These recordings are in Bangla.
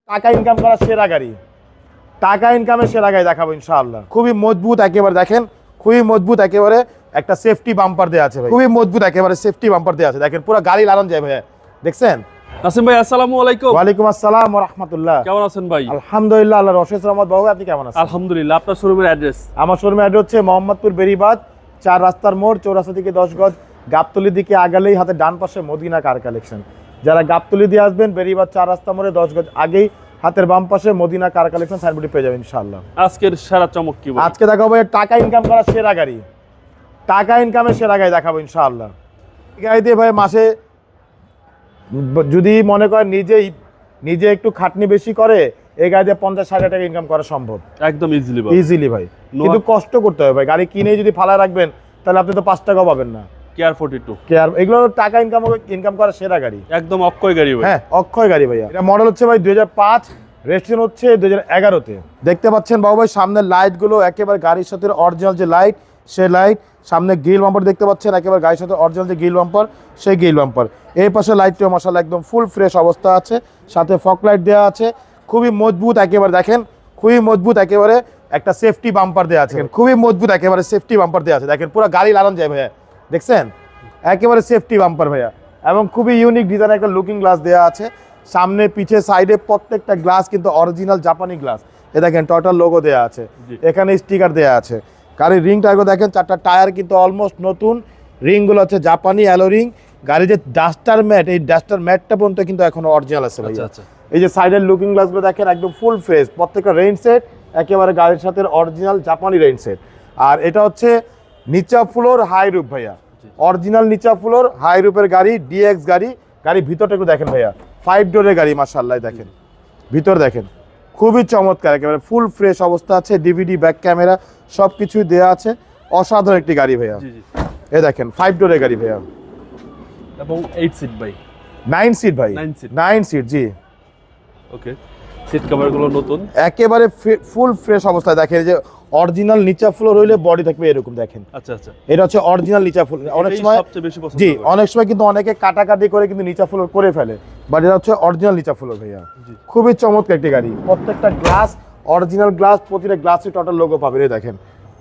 টাকা ইনকাম করা সেরা গাড়ি, টাকা ইনকামের সেরা গাড়ি দেখাবো ইনশাআল্লাহ। খুবই মজবুত একেবারে, দেখেন খুবই মজবুত একেবারে, একটা সেফটি বাম্পার দেওয়া আছে ভাই, খুবই মজবুত একেবারে সেফটি বাম্পার দেওয়া আছে, দেখেন পুরো গাড়ি লাগানো যায় ভাই। দেখছেন নাসিম ভাই, আসসালামু আলাইকুম। ওয়ালাইকুম আসসালাম ওয়া রাহমাতুল্লাহ। কেমন আছেন ভাই? আলহামদুলিল্লাহ, আল্লাহর অশেষ রহমত। বাবু আপনি কেমন আছেন? আলহামদুলিল্লাহ। আপনার শোরুমের অ্যাড্রেস? আমার শোরুমের অ্যাড্রেস হচ্ছে মোহাম্মদপুর বেরিবাদ 4 রাস্তার মোড়, চৌরাস্তা থেকে 10 গজ, গাবতলির দিকে আগেলেই হাতে ডান পাশে মদিনা কার কালেকশন। যারা গাবতলি দিয়ে আসবেন বেরিবাদ 4 রাস্তা মোড়ে 10 গজ আগেই হাতের বাম পাশে মদিনা কার কালেকশন সাইনবোর্ডে পেয়ে যাবেন ইনশাআল্লাহ। আজকের সেরা চমক কি? আজকে দেখাবো টাকা ইনকাম করা সেরা গাড়ি, টাকা ইনকামের সেরা গাড়ি দেখাবো ইনশাআল্লাহ। গাড়ি দিয়ে ভাই মাসে যদি মনে করেন নিজে একটু খাটনি বেশি করে, এই গাড়ি দিয়ে 50-60 টাকা ইনকাম করা সম্ভব একদম ইজিলি ভাই। কিন্তু কষ্ট করতে হবে ভাই, গাড়ি কিনে যদি ফালায় রাখবেন তাহলে আপনি তো 5 টাকাও পাবেন না। কেয়ার 42 কেয়ার, এগুলো টাকা ইনকাম করা সেরা গাড়ি, একদম অক্ষয় গাড়ি ভাই। হ্যাঁ, অক্ষয় গাড়ি ভাইয়া। এটা মডেল হচ্ছে ভাই 2005, রেজিস্ট্রেশন হচ্ছে 2011-তে। দেখতে পাচ্ছেন বাবু ভাই সামনের লাইটগুলো একেবারে গাড়ির সাথে অরিজিনাল যে লাইট, সেই লাইট। সামনে গ্রিল বাম্পার দেখতে পাচ্ছেন একেবারে গাড়ির সাথে অরিজিনাল যে গ্রিল বাম্পার, সেই গ্রিল বাম্পার। এই পাশে লাইটটিও মাশাআল্লাহ একদম ফুল ফ্রেশ অবস্থা আছে, সাথে ফগ লাইট দেওয়া আছে। খুবই মজবুত একেবারে, দেখেন খুবই মজবুত একেবারে, একটা সেফটি বাম্পার দেওয়া আছে, খুবই মজবুত একেবারে সেফটি বাম্পার দেওয়া আছে, দেখেন পুরো গাড়ি লাগানো যায় ভাইয়া। দেখছেন একেবারে সেফটি বাম্পার ভাইয়া, এবং খুবই ইউনিক ডিজাইনের একটা লুকিং গ্লাস দেওয়া আছে। সামনে পিছে সাইডে প্রত্যেকটা গ্লাস কিন্তু অরিজিনাল জাপানি গ্লাস। এ দেখেন টয়টার লোগো দেওয়া আছে, এখানে স্টিকার দেওয়া আছে। গাড়ির রিং টায়ারগুলো দেখেন, 4টা টায়ার কিন্তু অলমোস্ট নতুন, রিংগুলো হচ্ছে জাপানি অ্যালো রিং। গাড়ির যে ডাস্টার ম্যাট, এই ডাস্টার ম্যাটটা পর্যন্ত কিন্তু এখনো অরিজিনাল আছে ভাইয়া। এই যে সাইডের লুকিং গ্লাসগুলো দেখেন একদম ফুল ফ্রেশ, প্রত্যেকটা রেইন সেট একেবারে গাড়ির সাথে অরিজিনাল জাপানি রেইন সেট। আর এটা হচ্ছে নিচা ফ্লোর হাই রুফ ভাইয়া, অরিজিনাল নিচা ফ্লোর হাই রুফের গাড়ি, ডিএক্স গাড়ি। গাড়ি ভিতরটা একটু দেখেন ভাইয়া, 5 ডোরের গাড়ি মাশাআল্লাহ। দেখেন ভিতর দেখেন খুবই চমৎকার, একেবারে ফুল ফ্রেশ অবস্থা আছে, ডিভিডি ব্যাক ক্যামেরা সব কিছুই দেওয়া আছে। অসাধারণ একটি গাড়ি ভাইয়া। এই দেখেন 5 ডোরের গাড়ি ভাইয়া, এবং 8 সিট ভাই, 9 সিট ভাই, 9 সিট জি। ওকে, সিট কভারগুলো নতুন, একেবারে ফুল ফ্রেশ অবস্থায়। দেখেন যে অরিজিনাল নিচা ফ্লোর হইলে বডি থাকবে এরকম, দেখেন। আচ্ছা আচ্ছা, এটা হচ্ছে অরিজিনাল নিচা ফ্লোর। অনেক সময় সবচেয়ে বেশি পছন্দ জি, অনেক সময় কিন্তু অনেকে কাটাকাটি করে কিন্তু নিচা ফ্লোর করে ফেলে, বাট এটা হচ্ছে অরিজিনাল নিচা ফ্লোর ভাইয়া। খুবই চমৎকার একটি গাড়ি, প্রত্যেকটা গ্লাস অরিজিনাল গ্লাস, প্রতিটা গ্লাসে টোটাল লোগো পাবেন। এই দেখেন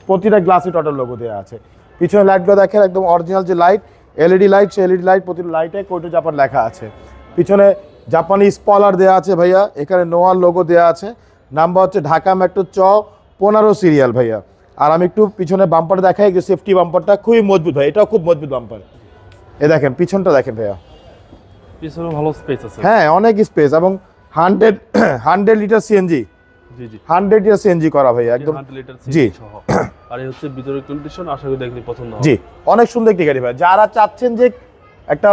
প্রতিটা গ্লাসে টোটাল লোগো দেওয়া আছে। পিছনে লাইটগুলো দেখেন একদম অরিজিনাল যে লাইট, এলইডি লাইট, সেই এলইডি লাইট প্রতিটা লাইটে কোটো জাপান লেখা আছে। পিছনে জাপানি স্পয়লার দেওয়া আছে ভাইয়া, এখানে নোয়ার লোগো দেওয়া আছে। নাম্বার হচ্ছে ঢাকা মেট্রো 15 সিরিয়াল ভাইয়া। আর আমি একটু পিছনে বাম্পার দেখাই, যে সেফটি বাম্পারটা খুবই মজবুত ভাই, এটাও খুব মজবুত বাম্পার। এ দেখেন পিছনটা দেখেন ভাইয়া, পিছনে ভালো স্পেস আছে। হ্যাঁ অনেক স্পেস, এবং 100 লিটার সিএনজি, জি জি 100 লিটার সিএনজি করা ভাইয়া একদম, 100 লিটার জি সিএনজি সহ। আর এই হচ্ছে ভিতরের কন্ডিশন, আশা করি দেখলে পছন্দ হবে। জি অনেক সুন্দর একটি গাড়ি ভাই। যারা চাচ্ছেন যে একটা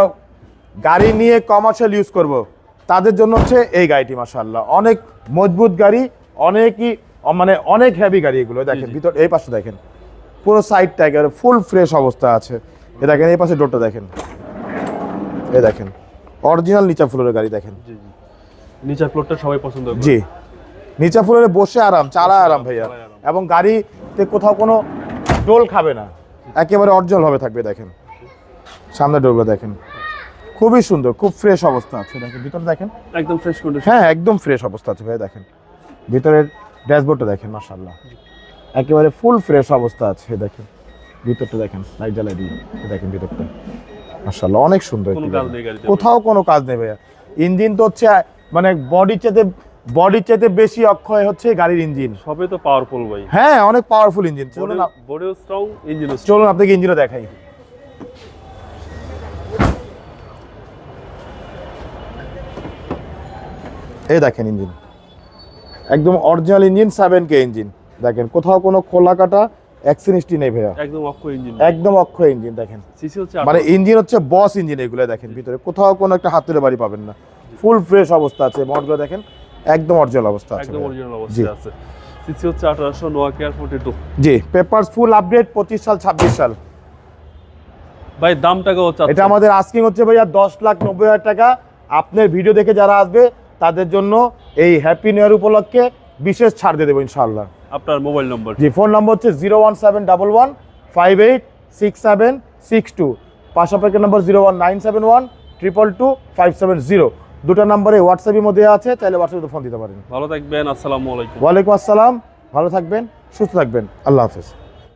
গাড়ি নিয়ে কমার্শিয়াল ইউজ করব, তাদের জন্য হচ্ছে এই গাড়িটি মাশাআল্লাহ। অনেক মজবুত গাড়ি, অনেকই মানে অনেক হেভি গাড়ি এগুলো। দেখেন ভিতর, এই পাশে দেখেন পুরো সাইডটা একেবারে ফুল ফ্রেশ অবস্থা আছে। এ দেখেন এই পাশে ডোরটা দেখেন, এই দেখেন অরিজিনাল নিচা ফ্লোরের গাড়ি। দেখেন জি জি, নিচা ফ্লোরটা সবাই পছন্দ করে। জি, নিচা ফ্লোরে বসে আরাম, চালা আরাম ভাইয়া, এবং গাড়িতে কোথাও কোনো ডোল খাবে না, একেবারে অরিজিনাল ভাবে থাকবে। দেখেন সামনে ডোরগুলো দেখেন খুবই সুন্দর, খুব ফ্রেশ অবস্থা আছে। দেখেন ভিতরে দেখেন একদম ফ্রেশ কন্ডিশন, হ্যাঁ একদম ফ্রেশ অবস্থা আছে ভাই। দেখেন ভিতরের ড্যাশবোর্ডটা দেখেন মাশাআল্লাহ, একেবারে ফুল ফ্রেশ অবস্থা আছে। দেখেন ভিতরটা দেখেন, লাইট জ্বালাই দিয়ে দেখেন ভিতরটা মাশাআল্লাহ অনেক সুন্দর, কোথাও কোনো কাজ নেই ভাইয়া। ইঞ্জিন তো হচ্ছে মানে বডির চাইতে বেশি অক্ষয় হচ্ছে গাড়ির ইঞ্জিন, সবই তো পাওয়ারফুল ভাই। হ্যাঁ অনেক পাওয়ারফুল ইঞ্জিন। চলুন বডিও স্ট্রং, ইঞ্জিনও স্ট্রং। চলুন আপনাকে ইঞ্জিনও দেখাই। এই দেখেন ইঞ্জিন একদম অরিজিনাল ইঞ্জিন, 7K ইঞ্জিন। দেখেন কোথাও কোনো খোলা কাটা অ্যাক্সিডেন্ট নেই ভাইয়া, একদম অক্ষয় ইঞ্জিন, একদম অক্ষয় ইঞ্জিন। দেখেন সিসি হচ্ছে মানে ইঞ্জিন হচ্ছে বস ইঞ্জিন এগুলো। দেখেন ভিতরে কোথাও কোনো একটা হাতের বাড়ি পাবেন না, ফুল ফ্রেশ অবস্থা আছে। মডগুলো দেখেন একদম অরিজিনাল অবস্থা আছে, একদম অরিজিনাল অবস্থা আছে। সিসি হচ্ছে 1800, নোয়া কেয়ার 42 জি। পেপারস ফুল আপডেট, 25 সাল 26 সাল ভাই। দামটাকে হচ্ছে এটা আমাদের আস্কিং হচ্ছে ভাইয়া 10,90,000 টাকা। আপনার ভিডিও দেখে যারা আসবে তাদের জন্য এই হ্যাপি নিউ ইয়ার উপলক্ষে বিশেষ ছাড় দিয়ে দেবো ইনশাআল্লাহ। আপনার মোবাইল নম্বর? জি, ফোন নম্বর হচ্ছে 01711586762। পাশাপাশি নম্বর 01971222570। দুটো নম্বরে হোয়াটসঅ্যাপের মধ্যে আছে, চাইলে হোয়াটসঅ্যাপে ফোন দিতে পারেন। ভালো থাকবেন, আসসালামু আলাইকুম। ওয়ালাইকুম আসসালাম, ভালো থাকবেন, সুস্থ থাকবেন, আল্লাহ হাফেজ।